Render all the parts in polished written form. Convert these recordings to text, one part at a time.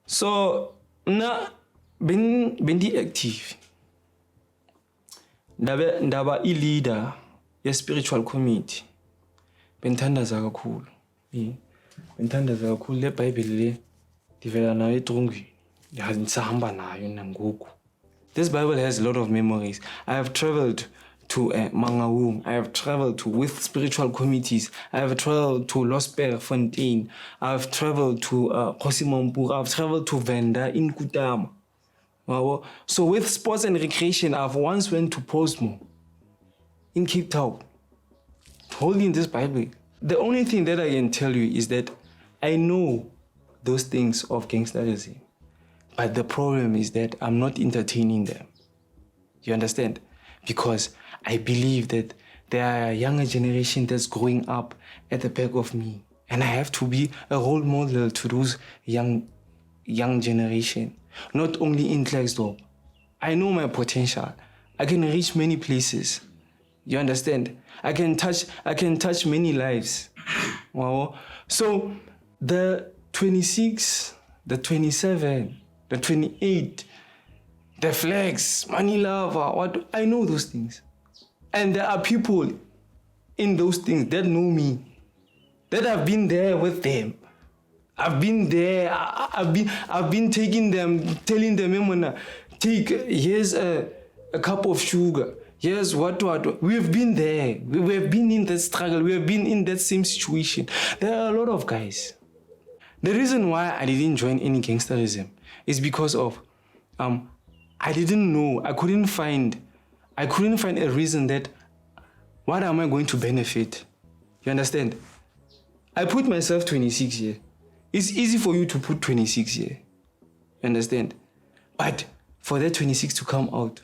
So na bendi active. Ndaba i-leader ye-spiritual committee. Benthandaza kakhulu. Benthandaza kakhulu le Bible le divela nayo etrongweni. Ngisahamba nayo nangoku. This Bible has a lot of memories. I have traveled to Mangaung. I have traveled to with spiritual committees. I have traveled to Losper Fontaine. I have traveled to Kosimampur. I have traveled to Venda in Kutama. So with sports and recreation, I've once went to Postmo in Cape Town, holding this Bible. The only thing that I can tell you is that I know those things of gangsterism, but the problem is that I'm not entertaining them. You understand? Because I believe that there are a younger generation that's growing up at the back of me, and I have to be a role model to those young generation. Not only in Klerksdorp. I know my potential. I can reach many places. You understand? I can touch many lives. Wow. So the 26, the 27, the 28, the flags, money lover, I know those things. And there are people in those things that know me, that have been there with them. I've been there. I've been taking them, telling them, here's a cup of sugar. Here's what. We've been there. We've been in that struggle. We have been in that same situation. There are a lot of guys. The reason why I didn't join any gangsterism is because of I didn't know. I couldn't find a reason that what am I going to benefit? You understand? I put myself 26 here. It's easy for you to put 26 here. You understand? But for that 26 to come out,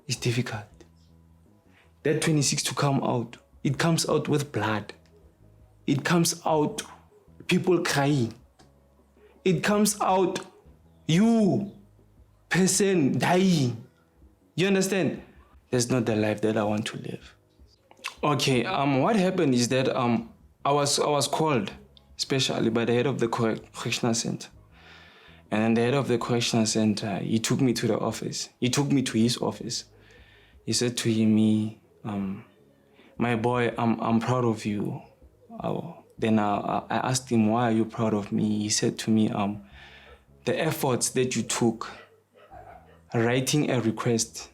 it's difficult. That 26 to come out, it comes out with blood. It comes out people crying. It comes out you, person, dying. You understand? That's not the life that I want to live. Okay, what happened is that I was called, especially by the head of the correctional center. And then the head of the correctional center, he took me to the office. He took me to his office. He said to me, my boy, I'm proud of you. Then I asked him, why are you proud of me? He said to me, the efforts that you took, writing a request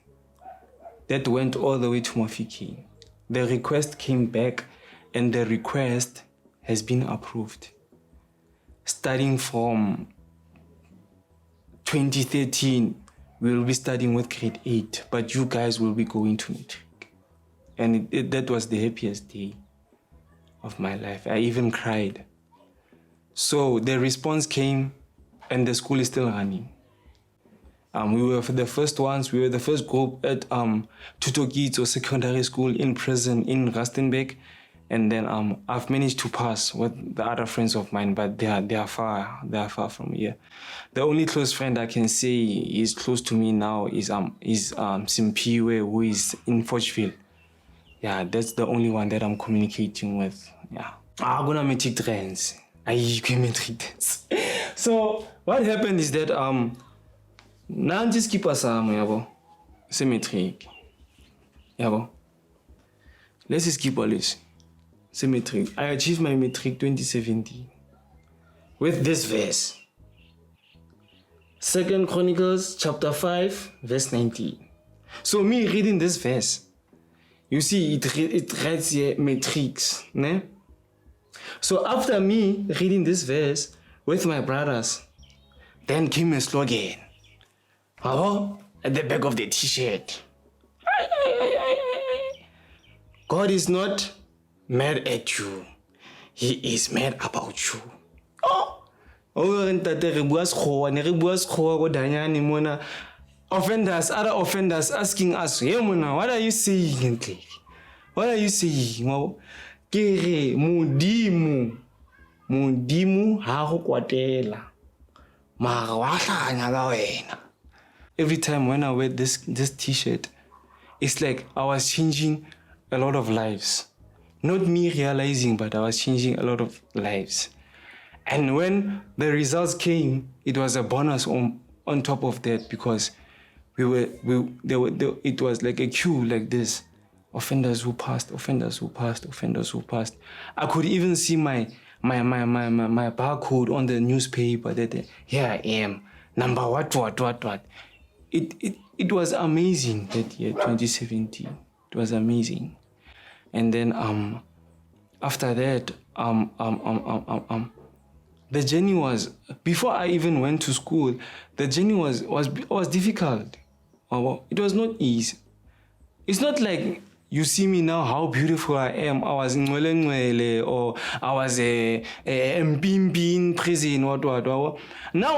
that went all the way to Mafiki. The request came back and the request has been approved. Starting from 2013, we'll be starting with grade 8, but you guys will be going to matric. And that was the happiest day of my life. I even cried. So the response came and the school is still running. We were the first ones, we were the first group at Tutokito Secondary School in prison in Rustenburg. And then I've managed to pass with the other friends of mine, but they are far from here. The only close friend I can say is close to me now is Simpiwe, who is in Forgeville. Yeah, that's the only one that I'm communicating with. Yeah. I'm gonna metric trends. So what happened is that now just keep us yabo. Symmetric. Yabo. Let's just keep all this. Symmetric. I achieved my metric 2017 with this verse. 2 Chronicles chapter 5 verse 19. So me reading this verse, you see it writes here metrics, ne? So after me reading this verse with my brothers, then came a slogan. At the back of the t-shirt. God is not mad at you. He is mad about you. Offenders, other offenders asking us, hey, Mona, what are you saying? What are you saying? Kere mudimu ha go kwatela. Mara wa hlanya ka wena. Every time when I wear this t-shirt, it's like I was changing a lot of lives. Not me realizing, but I was changing a lot of lives. And when the results came, it was a bonus on top of that, because it was like a queue like this. Offenders who passed. I could even see my barcode on the newspaper that here I am, number what. It was amazing that year, 2017. It was amazing. And then after that, the journey was, before I even went to school, the journey was difficult. It was not easy. It's not like you see me now, how beautiful I am. I was in or I was in prison, what. Now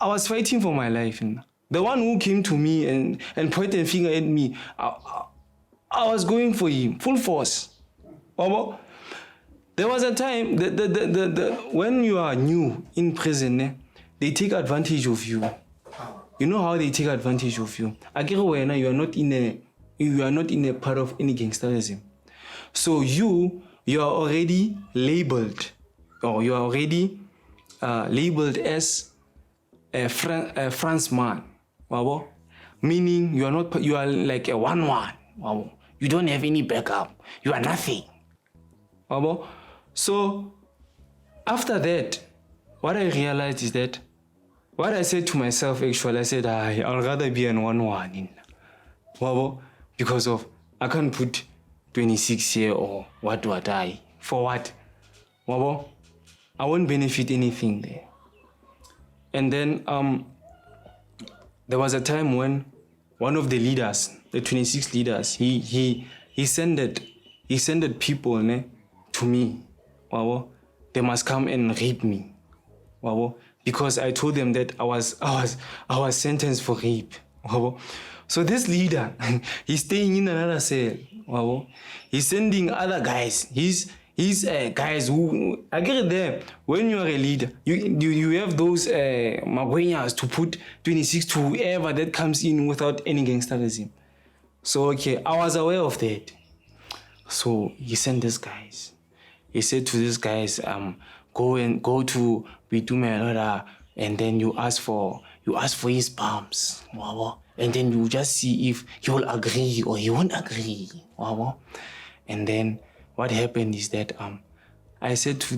I was fighting for my life. The one who came to me and pointed a finger at me, I was going for him, full force. There was a time, when you are new in prison, they take advantage of you. You know how they take advantage of you? You are not in a part of any gangsterism. So you are already labeled, or you are already labeled as a Frenchman. Meaning you are like a 1-1. You don't have any backup. You are nothing. So after that, what I realized is that what I said to myself, actually, I said, I'll rather be an 1-1 because of I can't put 26 here or what I for what? I won't benefit anything there. And then there was a time when one of the leaders, the 26 leaders, he sent people to me. They must come and rape me. Because I told them that I was sentenced for rape. So this leader, he's staying in another cell. He's sending other guys. He's guys who, I get it there. When you are a leader, you have those magwenyas to put 26 to whoever that comes in without any gangsterism. So okay, I was aware of that. So he sent these guys. He said to these guys, go to Bitumela, and then you ask for his palms. And then you just see if he will agree or he won't agree. And then what happened is that I said to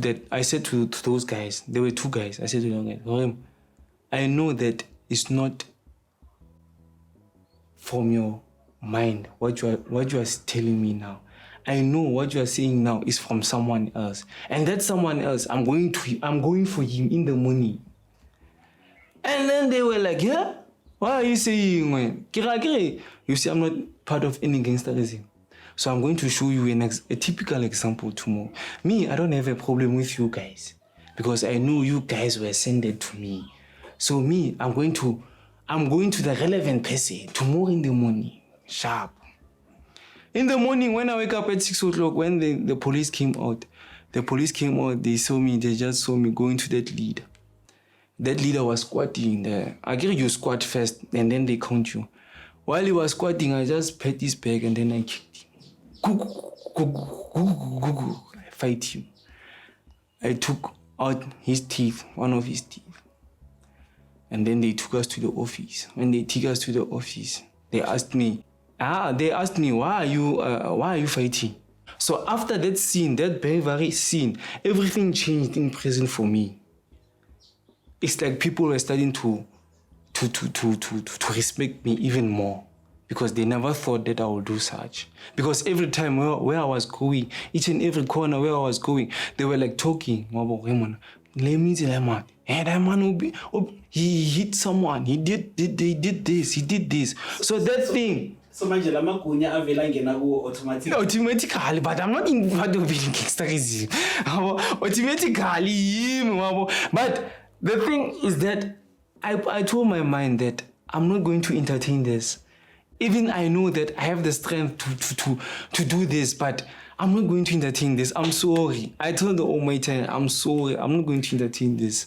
those guys, there were 2 guys, I said to them, I know that it's not from your mind what you are telling me now. I know what you are saying now is from someone else. And that someone else, I'm going for him in the morning. And then they were like, yeah? What are you saying, man? You see, I'm not part of any gangsterism. So I'm going to show you a typical example tomorrow. Me, I don't have a problem with you guys, because I know you guys were sent to me. So me, I'm going to the relevant person tomorrow in the morning, sharp. In the morning, when I wake up at 6 o'clock, when the police came out, they just saw me going to that leader. That leader was squatting there. I get you squat first, and then they count you. While he was squatting, I just pat his back, and then I kicked him. I fight him. I took out his teeth, one of his teeth. And then they took us to the office. When they took us to the office, they asked me, why are you fighting? So after that scene, that very scene, everything changed in prison for me. It's like people were starting to respect me even more, because they never thought that I would do such. Because every time where I was going, each and every corner where I was going, they were like talking. That man he hit someone. He did this. So that thing. So manje la magunya avela ngena ku automatically, but I'm not in part of being gangsterism. Automatically, but the thing is that I told my mind that I'm not going to entertain this. Even I know that I have the strength to do this, but I'm not going to entertain this. I'm sorry. I told the Almighty, I'm sorry. I'm not going to entertain this.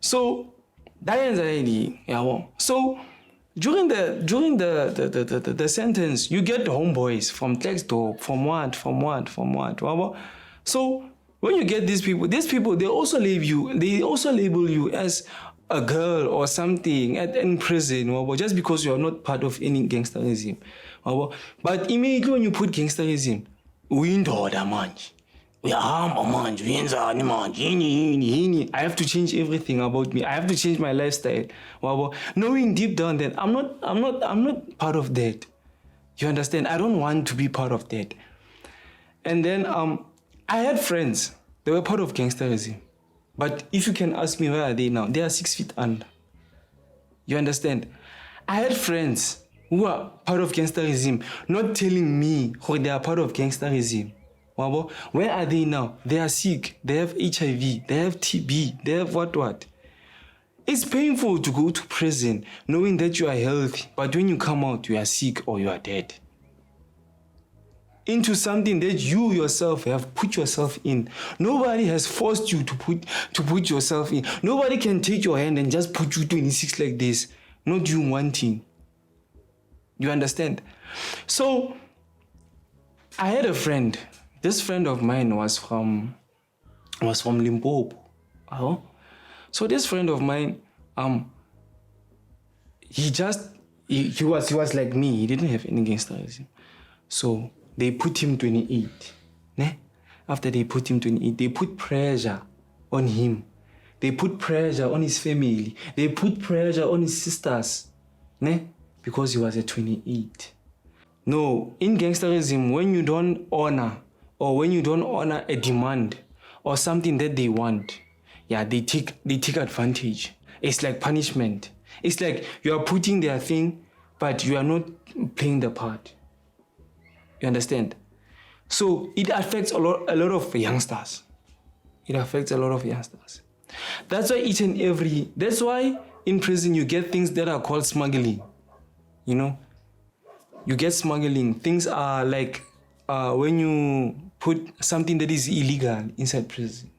So that anxiety, So during the sentence, you get homeboys from Textdorp, from what. So when you get these people, they also label you as a girl or something in prison, just because you are not part of any gangsterism. But immediately when you put gangsterism, uyindoda manje. Uyahamba manje, uyenzani manje, yini. I have to change everything about me. I have to change my lifestyle. Knowing deep down that I'm not part of that. You understand? I don't want to be part of that. And then I had friends. They were part of gangsterism. But if you can ask me, where are they now? They are 6 feet under. You understand? I had friends who are part of gangsterism, not telling me how they are part of gangsterism. Where are they now? They are sick. They have HIV. They have TB. They have what. It's painful to go to prison knowing that you are healthy, but when you come out, you are sick or you are dead. Into something that you yourself have put yourself in. Nobody has forced you to put yourself in. Nobody can take your hand and just put you 26 like this. Not you wanting. You understand? So, I had a friend. This friend of mine was from Limpopo. So this friend of mine, he was like me. He didn't have any gangsterism. So they put him 28. Ne? After they put him 28, they put pressure on him. They put pressure on his family. They put pressure on his sisters. Ne? Because he was at 28. No, in gangsterism, when you don't honor a demand or something that they want, they take advantage. It's like punishment. It's like you are putting their thing, but you are not playing the part. You understand? So it affects a lot of youngsters. That's why in prison you get things that are called smuggling. You get smuggling. Things are like when you put something that is illegal inside prison.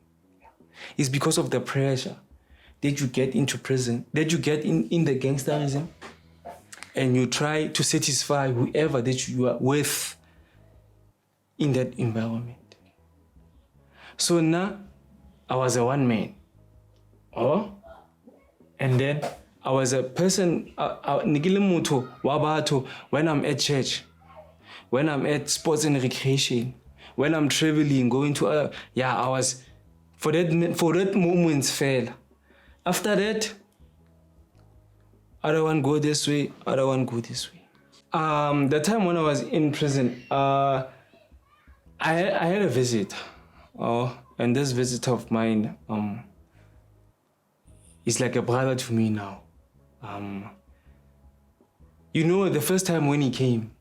It's because of the pressure that you get into prison, that you get in the gangsterism, and you try to satisfy whoever that you are with in that environment. So now, I was a one man. And then I was a person, when I'm at church, when I'm at sports and recreation, when I'm traveling, going to I was for that moment fell. After that, I don't want to go this way, I don't want to go this way. The time when I was in prison, I had a visit. And this visit of mine is like a brother to me now. The first time when he came,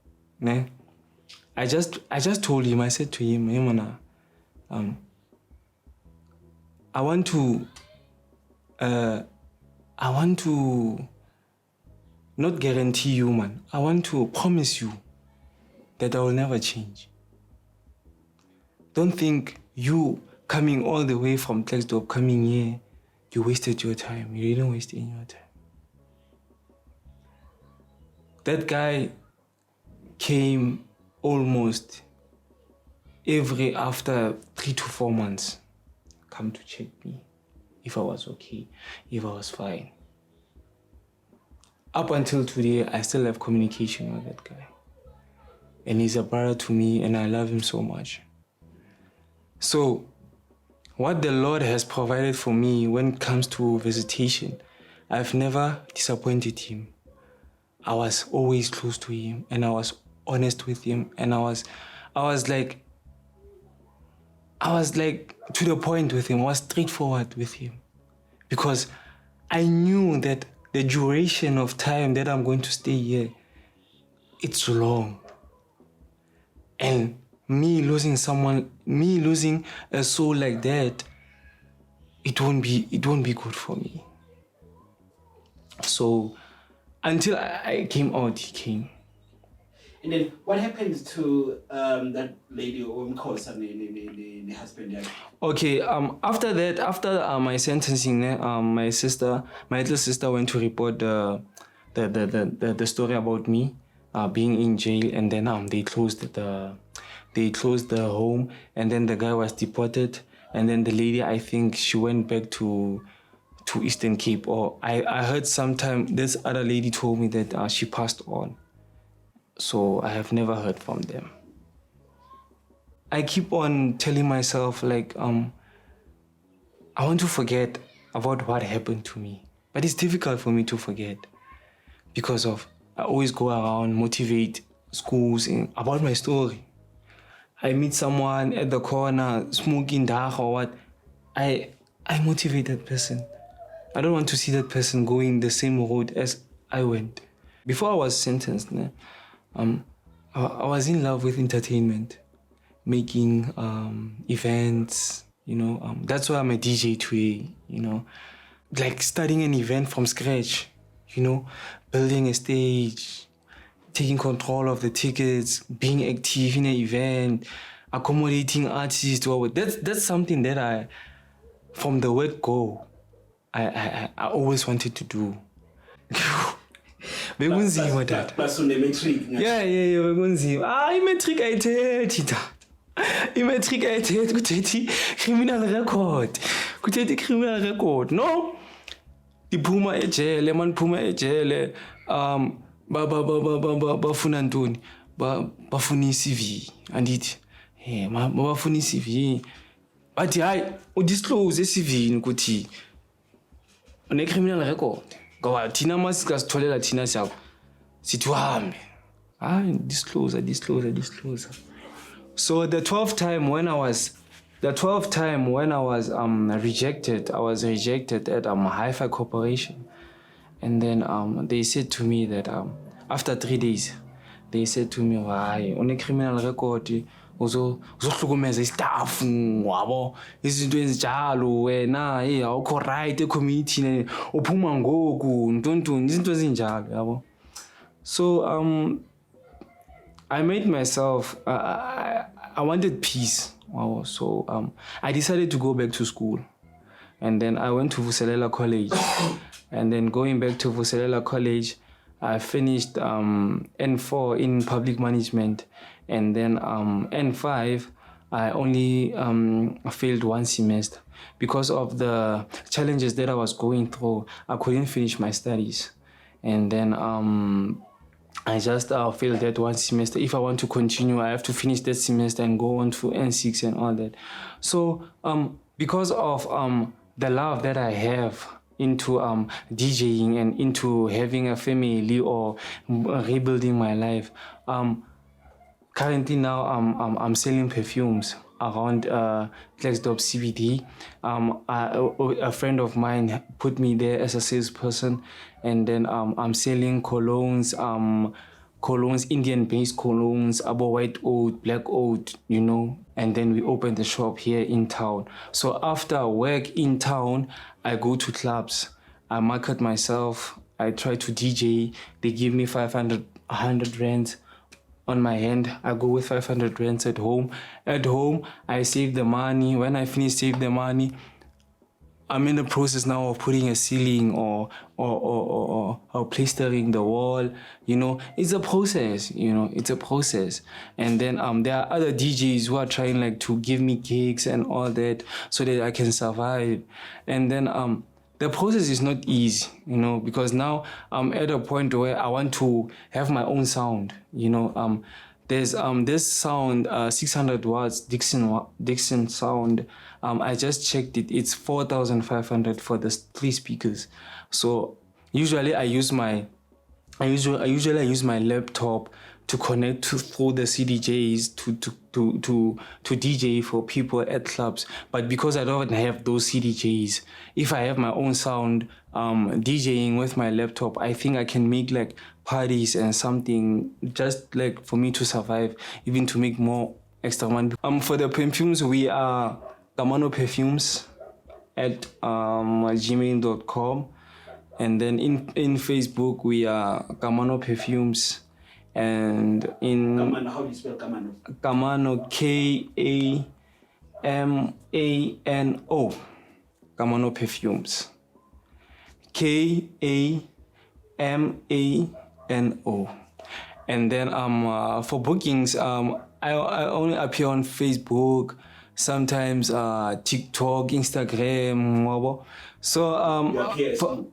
I just told him, I said to him, hey, man, I want to not guarantee you, man. I want to promise you that I will never change. Don't think you coming all the way from Texdorp, coming here, you wasted your time. You didn't waste any of your time. That guy came almost after 3 to 4 months, come to check me if I was okay, if I was fine. Up until today, I still have communication with that guy. And he's a brother to me, and I love him so much. So, what the Lord has provided for me when it comes to visitation, I've never disappointed him. I was always close to him, and I was honest with him, and I was like to the point with him. I was straightforward with him, because I knew that the duration of time that I'm going to stay here, it's long. And me losing a soul like that, it won't be good for me. So until I came out, he came. And then what happened to that lady or the husband? Okay, after that, after my sentencing, my little sister went to report the story about me being in jail, and then they closed the home, and then the guy was deported, And then the lady, I think she went back to Eastern Cape, or I heard sometime this other lady told me that she passed on. So I have never heard from them. I keep on telling myself like I want to forget about what happened to me, but it's difficult for me to forget because of I always go around motivate schools about my story. I meet someone at the corner smoking dach or what, I motivate that person. I don't want to see that person going the same road as I went. Before I was sentenced, I was in love with entertainment, making events, that's why I'm a DJ today, like starting an event from scratch, building a stage, taking control of the tickets, being active in an event, accommodating artists. That's something that from the word go, I always wanted to do. Bekunzima tata. Plus une-matric. Yeah, bekunzima. I-matric ayithethi tata. I-matric ayithethi kuthethi criminal record. Kuthethi criminal record. No. Diphuma ejele, maniphuma ejele. Bafuna ntoni? Bafuna i-CV. Andithi. Bafuna i-CV. Bathi hayi udisclose e-CV ukuthi une-criminal record. Ngoba thina masikasitholela thina sithi uhambe. Disclosure. So the 12th time when I was rejected, I was rejected at Hi-Fi Corporation. And then they said to me that after 3 days, they said to me, why on a criminal record uzohlukumeza istaff wabo izinto ezinjalo wena awukho right ecommittee uphuma ngoku ntontoni izinto ezinjalo yabo. So I made myself I wanted peace. Wow. So I decided to go back to school, and then I went to Vuselela College. And then going back to Vuselela College, I finished N4 in public management, and then N5 I only failed one semester because of the challenges that I was going through. I couldn't finish my studies, and then I just failed that one semester. If I want to continue, I have to finish that semester and go on to N6 and all that. So because of the love that I have into DJing and into having a family or rebuilding my life, currently now I'm selling perfumes around Flexdorp CBD. A friend of mine put me there as a salesperson, and then I'm selling colognes, Indian-based colognes, about white oat, black oat, and then we opened the shop here in town. So after work in town, I go to clubs, I market myself, I try to DJ, they give me 100 rands on my hand, I go with 500 rands at home. At home, I save the money. When I finish save the money, I'm in the process now of putting a ceiling or plastering the wall. It's a process. It's a process. And then there are other DJs who are trying to give me gigs and all that so that I can survive. And then the process is not easy, because now I'm at a point where I want to have my own sound. There's this sound, 600 watts Dixon sound. I just checked it. It's 4,500 for the 3 speakers. So usually I use my laptop to connect through the CDJs to DJ for people at clubs. But because I don't have those CDJs, if I have my own sound, DJing with my laptop, I think I can make parties and something just for me to survive, even to make more extra money. For the perfumes, we are Kamano Perfumes at gmail.com, and then in Facebook we are Kamano Perfumes. And in Kamano, how do you spell Kamano? Kamano, Kamano, Kamano Perfumes, Kamano. And then for bookings, I only appear on Facebook, sometimes TikTok, Instagram, whatever. So You appear as who?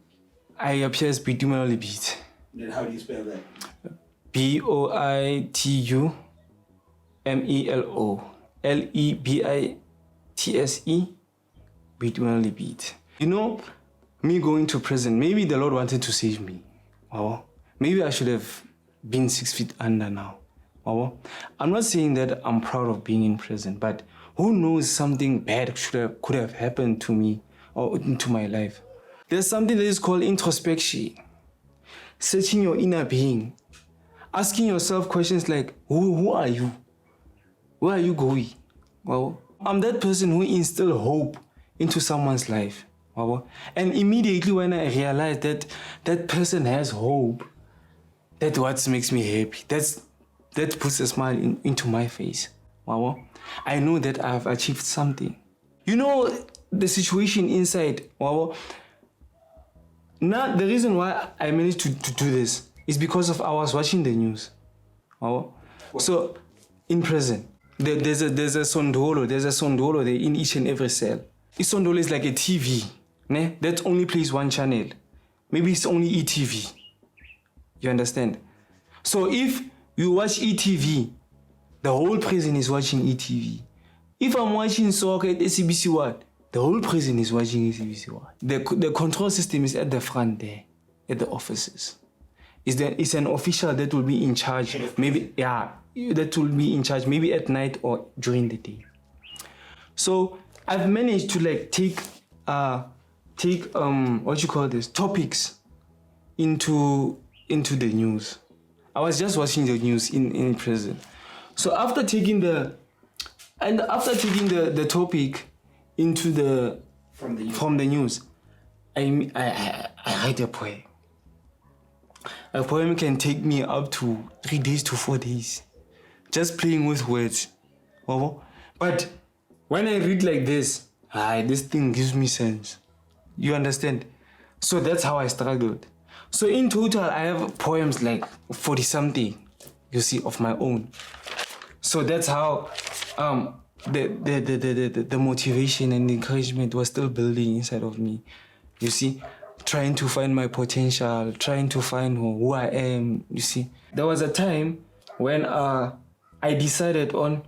I appear as Bitumelo Beat. Then how do you spell that? BOITUMELO Bitumelo Beat. You know, me going to prison, maybe the Lord wanted to save me. Wow. Maybe I should have been 6 feet under now. Wow. I'm not saying that I'm proud of being in prison, but who knows, something bad could have happened to me or into my life. There's something that is called introspection. Searching your inner being. Asking yourself questions like, who are you? Where are you going? Well, I'm that person who instills hope into someone's life. Well, and immediately when I realize that that person has hope, that's what makes me happy. That puts a smile into my face. Well, I know that I've achieved something. You know, the situation inside, well, now the reason why I managed to do this is because of I was watching the news. Oh, so in prison, there's a sondolo there in each and every cell. A sondolo is like a TV, ne? That only plays one channel. Maybe it's only ETV. You understand? So if you watch ETV, the whole prison is watching ETV. If I'm watching soccer at SABC1, the whole prison is watching SABC1. The control system is at the front there, at the offices. It's an official that will be in charge. Maybe, yeah, that will be in charge maybe at night or during the day. So I've managed to like take topics into the news. I was just watching the news in prison. So after taking the topic into from the news, I write a poem. A poem can take me up to 3 days to 4 days, just playing with words. But when I read like this thing gives me sense. You understand? So that's how I struggled. So in total, I have poems like 40 something, you see, of my own. So that's how the motivation and the encouragement was still building inside of me. You see, trying to find my potential, trying to find who I am, you see. There was a time when I decided on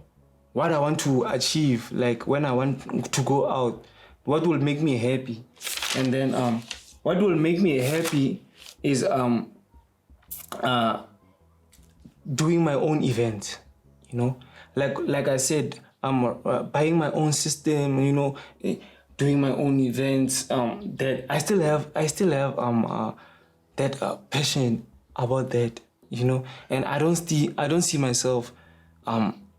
what I want to achieve, like when I want to go out, what will make me happy. And then what will make me happy is doing my own events, you know. Like I said, I'm buying my own system, you know, doing my own events. That I still have that passion about that, you know. And I don't see myself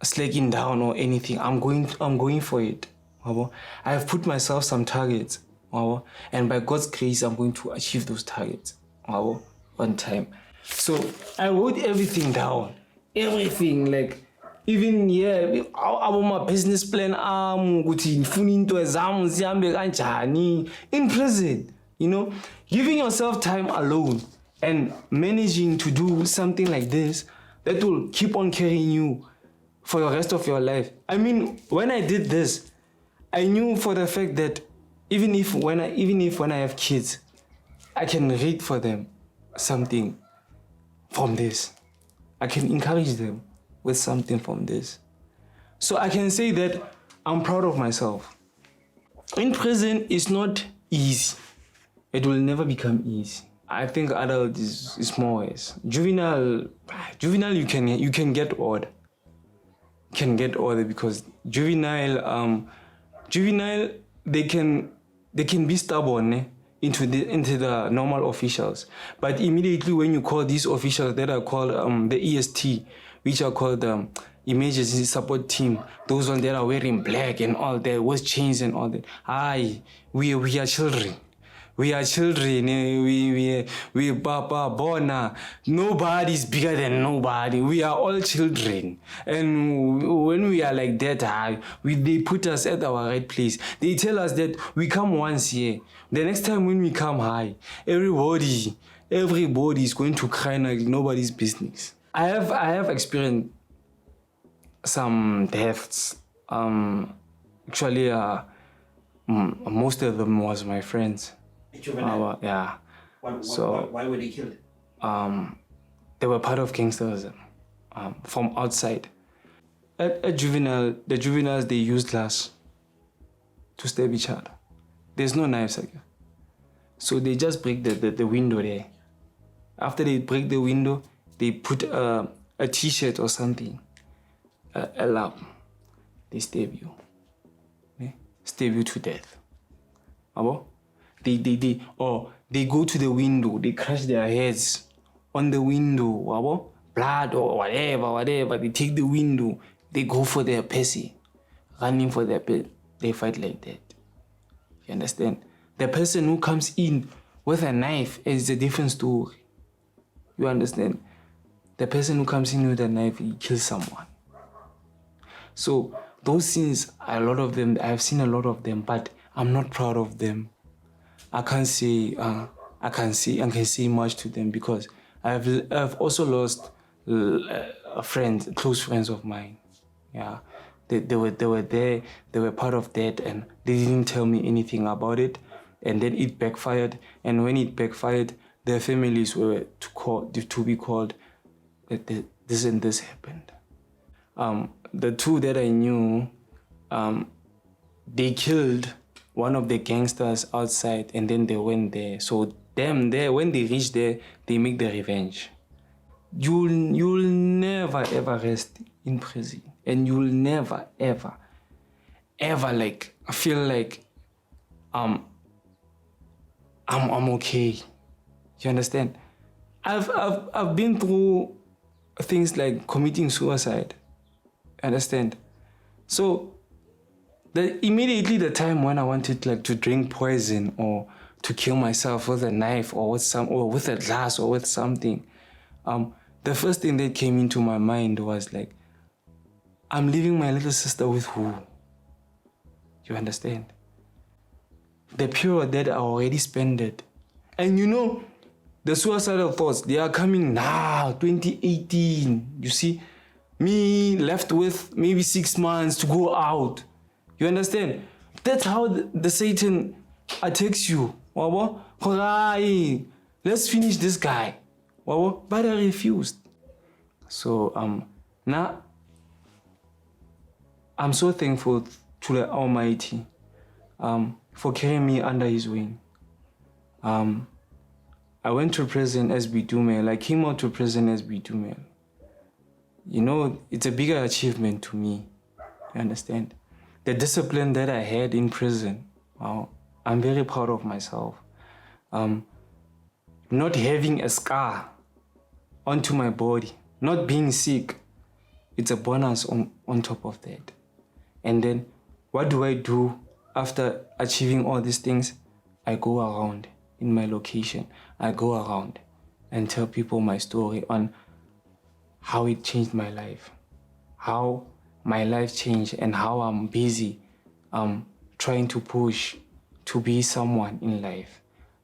slacking down or anything. I'm going for it. I have put myself some targets, and by God's grace, I'm going to achieve those targets on time. So I wrote everything down, everything, like even about my business plan. In prison, you know, giving yourself time alone and managing to do something like this that will keep on carrying you for the rest of your life. I mean, when I did this, I knew for the fact that even if when I have kids, I can read for them something from this. I can encourage them with something from this. So I can say that I'm proud of myself. In prison, it's not easy. It will never become easy. I think adult is more worse. Juvenile, you can get order. You can get order because juvenile, they can be stubborn into the normal officials. But immediately when you call these officials that are called the EST, which are called emergency support team, those ones that are wearing black and all that, with chains and all that. We are children. We are children. We Papa Bona. Nobody's bigger than nobody. We are all children. And when we are like that, they put us at our right place. They tell us that we come once here. The next time when we come high, everybody is going to cry like nobody's business. I have experienced some deaths Actually, most of them was my friends. A juvenile. Yeah. Why were they killed? They were part of gangsterism from outside. A juvenile, the juveniles, they use glass to stab each other. There's no knives again. So they just break the window there. After they break the window, they put a t-shirt or something, a lamp. They stab you. Stab you to death. They go to the window, they crush their heads on the window, blood or whatever. They take the window, they go for their pussy, running for their pet. They fight like that. You understand? The person who comes in with a knife is a different story. You understand? The person who comes in with a knife, he kills someone. So those scenes, a lot of them, I've seen a lot of them, but I'm not proud of them. I can't say much to them because I've also lost friends, close friends of mine. Yeah, they were there, they were part of that, and they didn't tell me anything about it, and then it backfired. And when it backfired, their families were to be called. That this and this happened. The two that I knew, they killed one of the gangsters outside, and then they went there. So them there, when they reach there, they make the revenge. You'll never ever rest in prison, and you'll never ever like feel like I'm okay. You understand? I've been through things like committing suicide. Understand? So immediately the time when I wanted like to drink poison or to kill myself with a knife or with a glass or with something, the first thing that came into my mind was like, I'm leaving my little sister with who? You understand? The period that I already spent it. And you know, the suicidal thoughts, they are coming now, 2018. You see, me left with maybe 6 months to go out. You understand? That's how the Satan attacks you. Let's finish this guy. But I refused. So now I'm so thankful to the Almighty for carrying me under His wing. I went to prison as Bitume. I came out to prison as Bitume. You know, it's a bigger achievement to me. You understand? The discipline that I had in prison, I'm very proud of myself. Not having a scar onto my body, not being sick, it's a bonus on top of that. And then, what do I do after achieving all these things? I go around in my location. I go around and tell people my story on how it changed my life, how my life changed, and how I'm busy trying to push to be someone in life,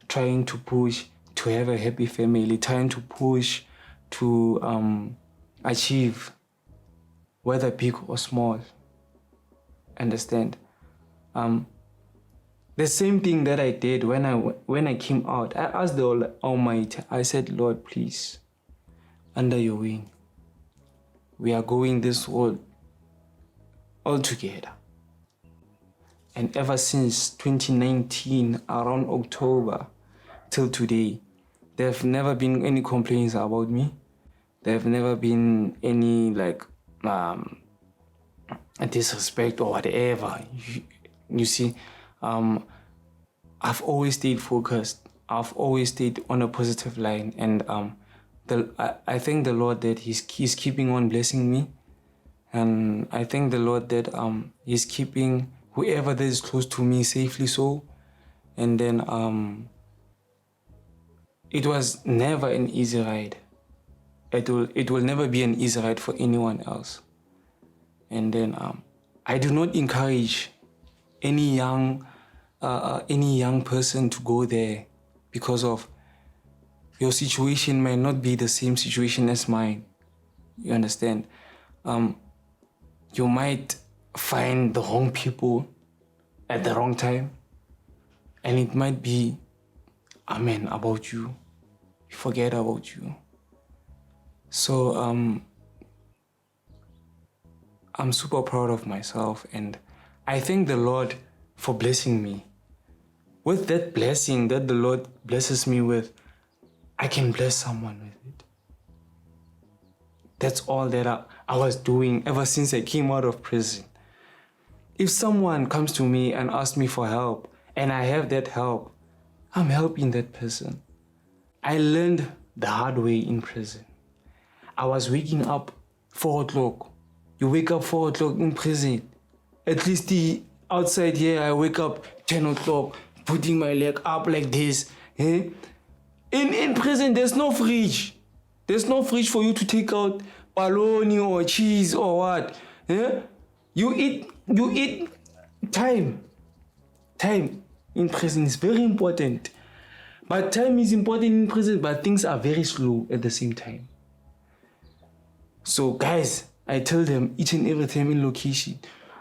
trying to push to have a happy family, trying to push to achieve, whether big or small. Understand? The same thing that I did when I came out. I asked the Almighty, I said, Lord, please, under your wing, we are going this world all together. And ever since 2019, around October till today, there have never been any complaints about me. There have never been any disrespect or whatever. You see, I've always stayed focused. I've always stayed on a positive line, and I thank the Lord that He's keeping on blessing me, and I thank the Lord that He's keeping whoever that is close to me safely so. And then it was never an easy ride. It will never be an easy ride for anyone else. And then I do not encourage any young person to go there, because of your situation might not be the same situation as mine. You understand? You might find the wrong people at the wrong time, and it might be amen about you. You forget about you. So I'm super proud of myself, and I thank the Lord for blessing me. With that blessing that the Lord blesses me with, I can bless someone with it. That's all that I was doing ever since I came out of prison. If someone comes to me and asks me for help, and I have that help, I'm helping that person. I learned the hard way in prison. I was waking up 4 o'clock. You wake up 4 o'clock in prison. At least outside here, I wake up 10 o'clock, putting my leg up like this. Eh? In prison, there's no fridge. There's no fridge for you to take out bologna or cheese or what. Eh? You eat time. Time in prison is very important. But time is important in prison, but things are very slow at the same time. So guys, I tell them each and every time in location,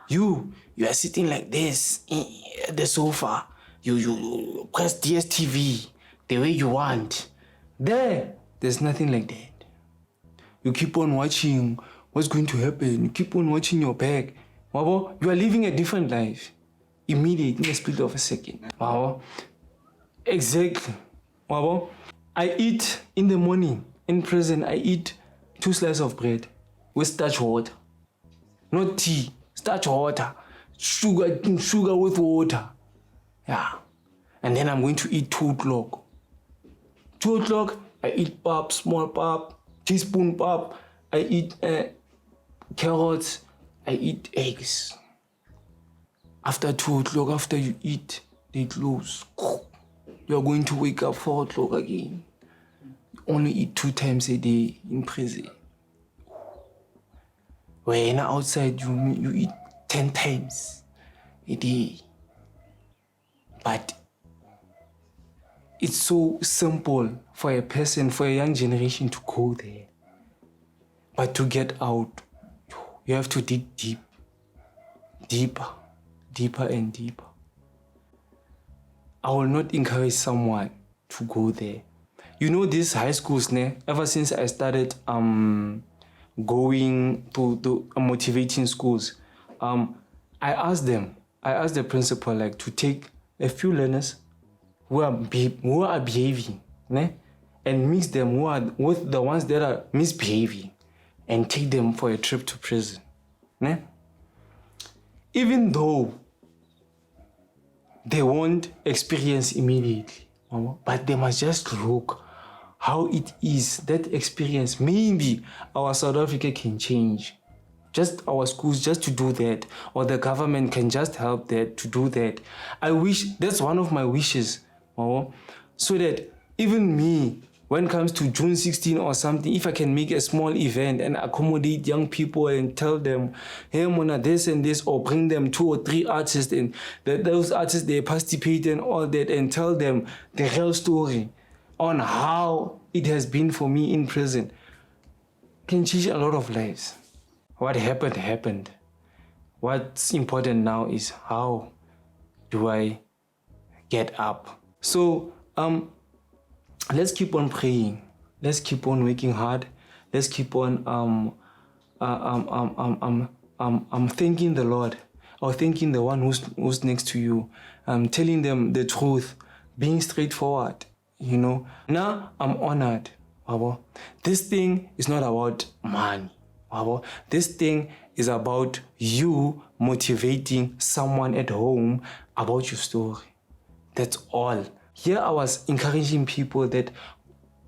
you are sitting like this at the sofa. You press DSTV the way you want. There's nothing like that. You keep on watching what's going to happen. You keep on watching your back. You are living a different life. Immediate, in the split of a second. Exactly. I eat in the morning. In prison, I eat 2 slices of bread with starch water. Not tea, starch water. Sugar with water. Yeah. And then I'm going to eat 2 o'clock. 2 o'clock, I eat pap, small pap, teaspoon pap. I eat carrots. I eat eggs. After 2 o'clock, after you eat, they close. You're going to wake up 4 o'clock again. You only eat 2 times a day in prison. When outside, you eat 10 times a day. But it's so simple for a person, for a young generation to go there. But to get out, you have to dig deep. Deeper and deeper. I will not encourage someone to go there. You know, these high schools, ever since I started going to motivating schools, I asked the principal to take a few learners who are behaving, and mix them with the ones that are misbehaving, and take them for a trip to prison. Even though they won't experience immediately, but they must just look how it is, that experience. Maybe our South Africa can change. Just our schools just to do that, or the government can just help that to do that. I wish, that's one of my wishes, so that even me, when it comes to June 16 or something, if I can make a small event and accommodate young people and tell them, hey, Mona, this and this, or bring them 2 or 3 artists, and those artists, they participate and all that, and tell them the real story on how it has been for me in prison, can change a lot of lives. What happened. What's important now is how do I get up? So, let's keep on praying. Let's keep on working hard. Let's keep on thanking the Lord, or thanking the one who's next to you. Telling them the truth, being straightforward. Now I'm honored. This thing is not about money. This thing is about you motivating someone at home about your story. That's all. Here I was encouraging people that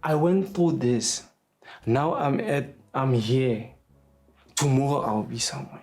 I went through this. Now I'm here. Tomorrow I'll be somewhere.